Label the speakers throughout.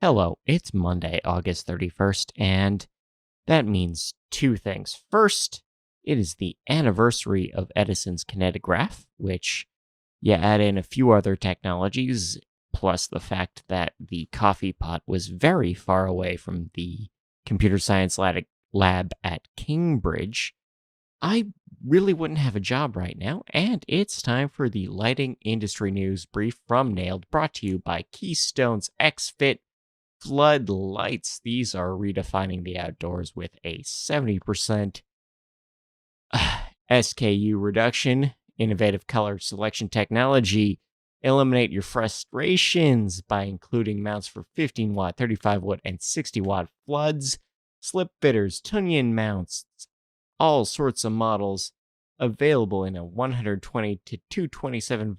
Speaker 1: Hello, it's Monday, August 31st, and that means two things. First, it is the anniversary of Edison's kinetograph, which you add in a few other technologies, plus the fact that the coffee pot was very far away from the computer science lab at Cambridge. I really wouldn't have a job right now, and it's time for the lighting industry news brief from Nailed, brought to you by Keystone's XFit floodlights. These are redefining the outdoors with a 70% SKU reduction, innovative color selection technology. Eliminate your frustrations by including mounts for 15 watt, 35 watt, and 60 watt floods, slip fitters, Tunyon mounts, all sorts of models available in a 120 to 277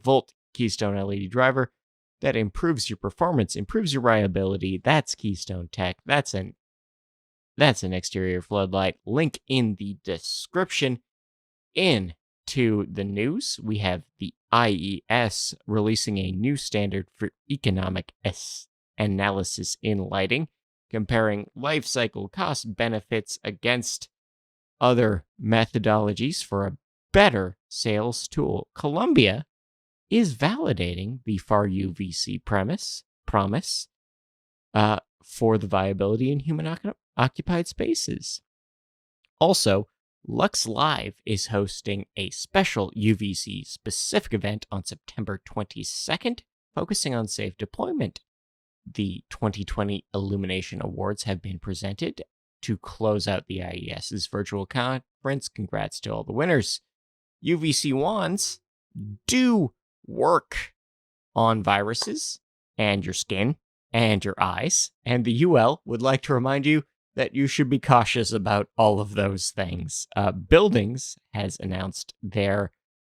Speaker 1: volt Keystone LED driver that improves your performance, improves your reliability. That's Keystone Tech. That's an exterior floodlight. Link in the description. Into the news, we have the IES releasing a new standard for economic analysis in lighting, comparing life cycle cost benefits against other methodologies for a better sales tool. Columbia is validating the far UVC promise for the viability in human-occupied spaces. Also, Lux Live is hosting a special UVC-specific event on September 22nd, focusing on safe deployment. The 2020 Illumination Awards have been presented to close out the IES's virtual conference. Congrats to all the winners. UVC wands do work on viruses and your skin and your eyes, and the UL would like to remind you that you should be cautious about all of those things. Buildings has announced their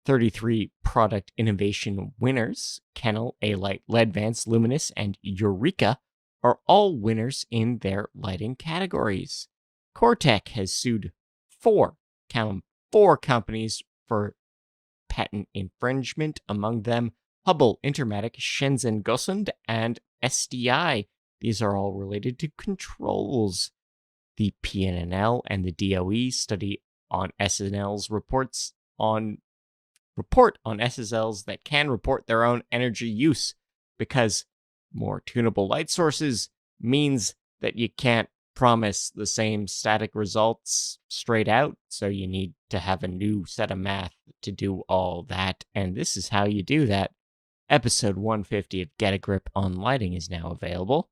Speaker 1: 33 product innovation winners. Kennel, A-Light, Ledvance, Luminous, and Eureka are all winners in their lighting categories. Cortec has sued four companies for patent infringement, among them Hubble, Intermatic, Shenzhen Gosund, and SDI. These are all related to controls. The PNNL and the DOE study on SNL's report on SSLs that can report their own energy use, because more tunable light sources means that you can't promise the same static results straight out, so you need to have a new set of math to do all that, and this is how you do that. Episode 150 of Get a Grip on Lighting is now available,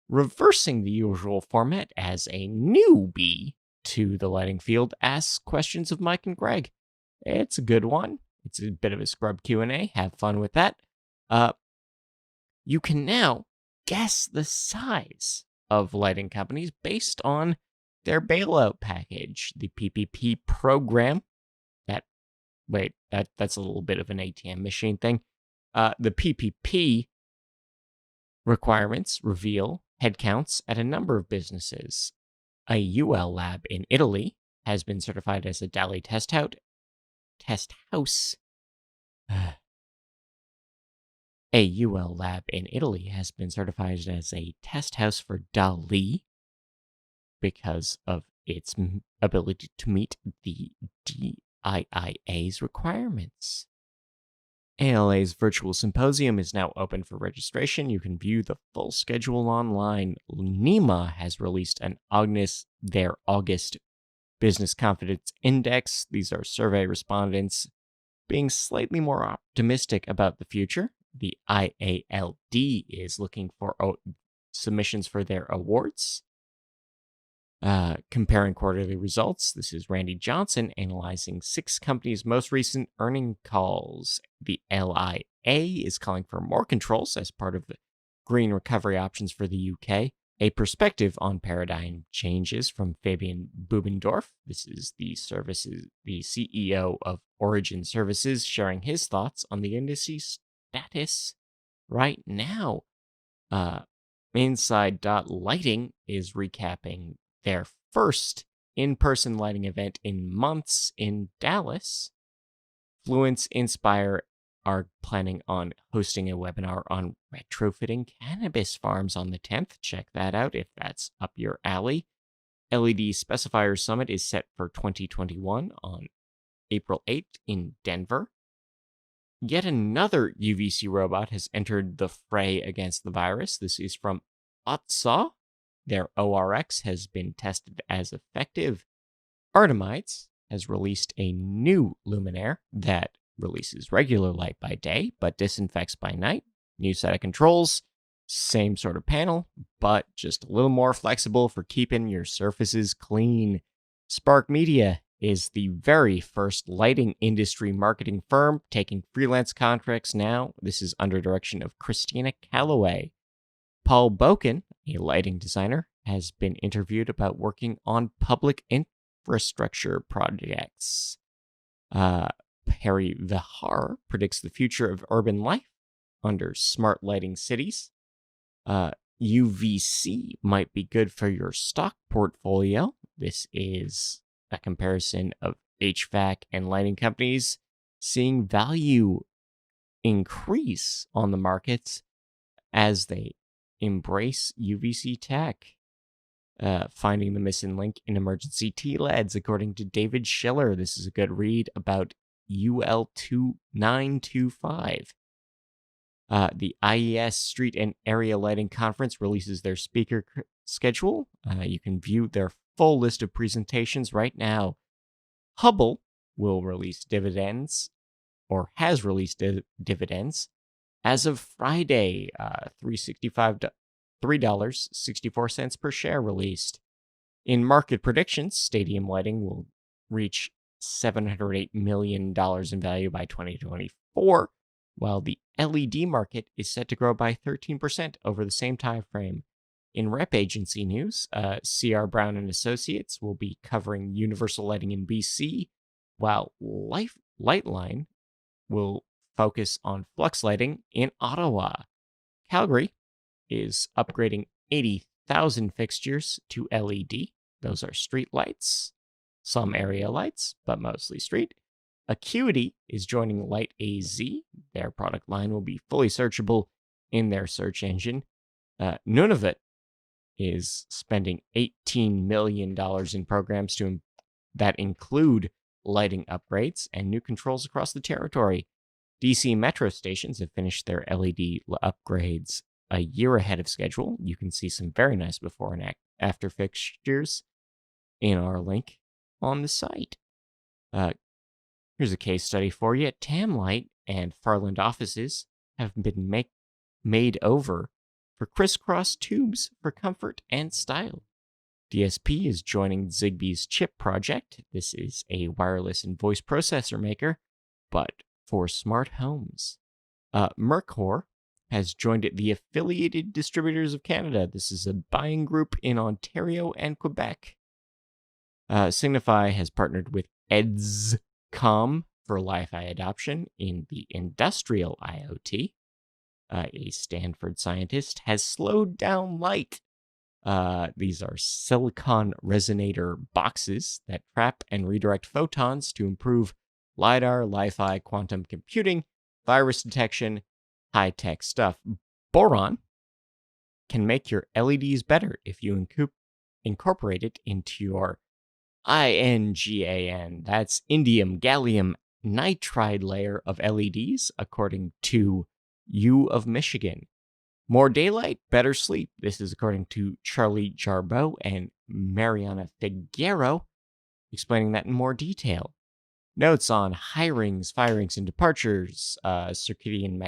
Speaker 1: reversing the usual format as a newbie to the lighting field asks questions of Mike and Greg. It's a good one. It's a bit of a scrub Q&A. Have fun with that. You can now guess the size of lighting companies based on their bailout package. The PPP program, that's a little bit of an ATM machine thing. The PPP requirements reveal headcounts at a number of businesses. A UL lab in Italy has been certified as a DALI test house. A UL lab in Italy has been certified as a test house for DALI because of its ability to meet the DIIA's requirements. ALA's virtual symposium is now open for registration. You can view the full schedule online. NEMA has released their August Business Confidence Index. These are survey respondents being slightly more optimistic about the future. The IALD is looking for submissions for their awards. Comparing quarterly results, this is Randy Johnson analyzing 6 companies' most recent earning calls. The LIA is calling for more controls as part of the green recovery options for the UK. A perspective on paradigm changes from Fabian Bubendorf. This is the CEO of Origin Services, sharing his thoughts on the industry status right now. Inside.Lighting is recapping their first in-person lighting event in months in Dallas. Fluence, Inspire, are planning on hosting a webinar on retrofitting cannabis farms on the 10th. Check that out if that's up your alley. LED Specifier Summit is set for 2021 on April 8th in Denver. Yet another UVC robot has entered the fray against the virus. This is from Otsaw. Their ORX has been tested as effective. Artemides has released a new luminaire that releases regular light by day, but disinfects by night. New set of controls, same sort of panel, but just a little more flexible for keeping your surfaces clean. Spark Media is the very first lighting industry marketing firm taking freelance contracts now. This is under direction of Christina Calloway. Paul Boken, a lighting designer, has been interviewed about working on public infrastructure projects. Perry Vihar predicts the future of urban life under smart lighting cities. UVC might be good for your stock portfolio. This is a comparison of HVAC and lighting companies seeing value increase on the markets as they embrace UVC tech. Finding the missing link in emergency TLEDs, according to David Schiller. This is a good read about UL2925. The IES Street and Area Lighting Conference releases their speaker schedule. You can view their full list of presentations right now. Hubble will release dividends, or has released dividends, as of Friday. $3.64 per share released. In market predictions, stadium lighting will reach $708 million in value by 2024, while the LED market is set to grow by 13% over the same time frame. In rep agency news, C.R. Brown and Associates will be covering universal lighting in BC, while Lightline will focus on flux lighting in Ottawa. Calgary is upgrading 80,000 fixtures to LED. Those are street lights, some area lights, but mostly street. Acuity is joining Light AZ. Their product line will be fully searchable in their search engine. Nunavut is spending $18 million in programs that include lighting upgrades and new controls across the territory. DC Metro stations have finished their LED upgrades a year ahead of schedule. You can see some very nice before and after fixtures in our link on the site. Here's a case study for you. Tamlight and Farland offices have been made over for crisscross tubes for comfort and style. DSP is joining Zigbee's chip project. This is a wireless and voice processor maker, but for smart homes. Mercor has joined the Affiliated Distributors of Canada. This is a buying group in Ontario and Quebec. Signify has partnered with EDSCOM for Wi-Fi adoption in the industrial IoT. A Stanford scientist has slowed down light. These are silicon resonator boxes that trap and redirect photons to improve LiDAR, Li-Fi, quantum computing, virus detection, high-tech stuff. Boron can make your LEDs better if you incorporate it into your INGAN. That's indium gallium nitride layer of LEDs, according to U of Michigan. More daylight, better sleep. This is according to Charlie Jarboe and Mariana Figueroa, explaining that in more detail. Notes on hirings, firings, and departures. Circadian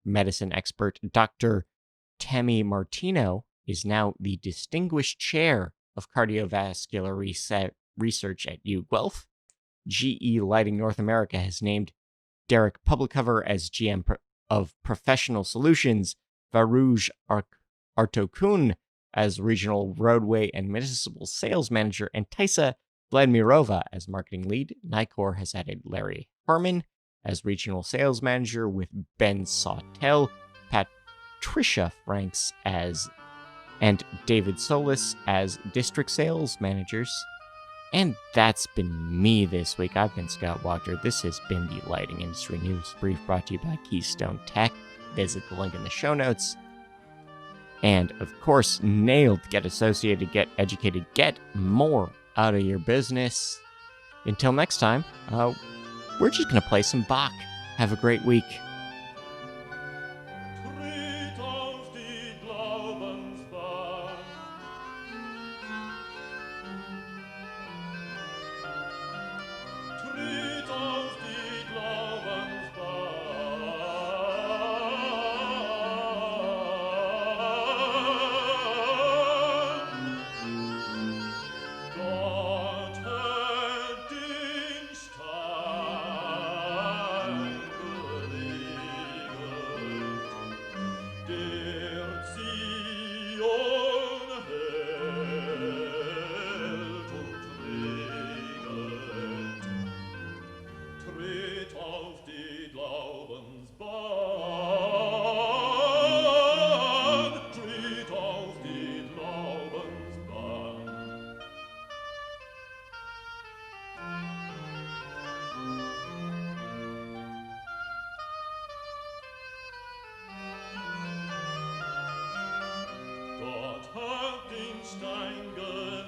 Speaker 1: medicine expert Dr. Tammy Martino is now the Distinguished Chair of Cardiovascular Research at UGuelph. GE Lighting North America has named Derek Publicover as GM of Professional Solutions, Varouj Artokun as Regional Roadway and Municipal Sales Manager, and Taisa Vladimirova as Marketing Lead. Nicor has added Larry Herman as Regional Sales Manager, with Ben Sawtell, Patricia Franks and David Solis as District Sales Managers. And that's been me this week. I've been Scott Walker. This has been the Lighting Industry News Brief brought to you by Keystone Tech. Visit the link in the show notes. And of course, nailed. Get associated, get educated, get more out of your business. Until next time, we're just going to play some Bach. Have a great week.
Speaker 2: Gott hat den Stein gelegt.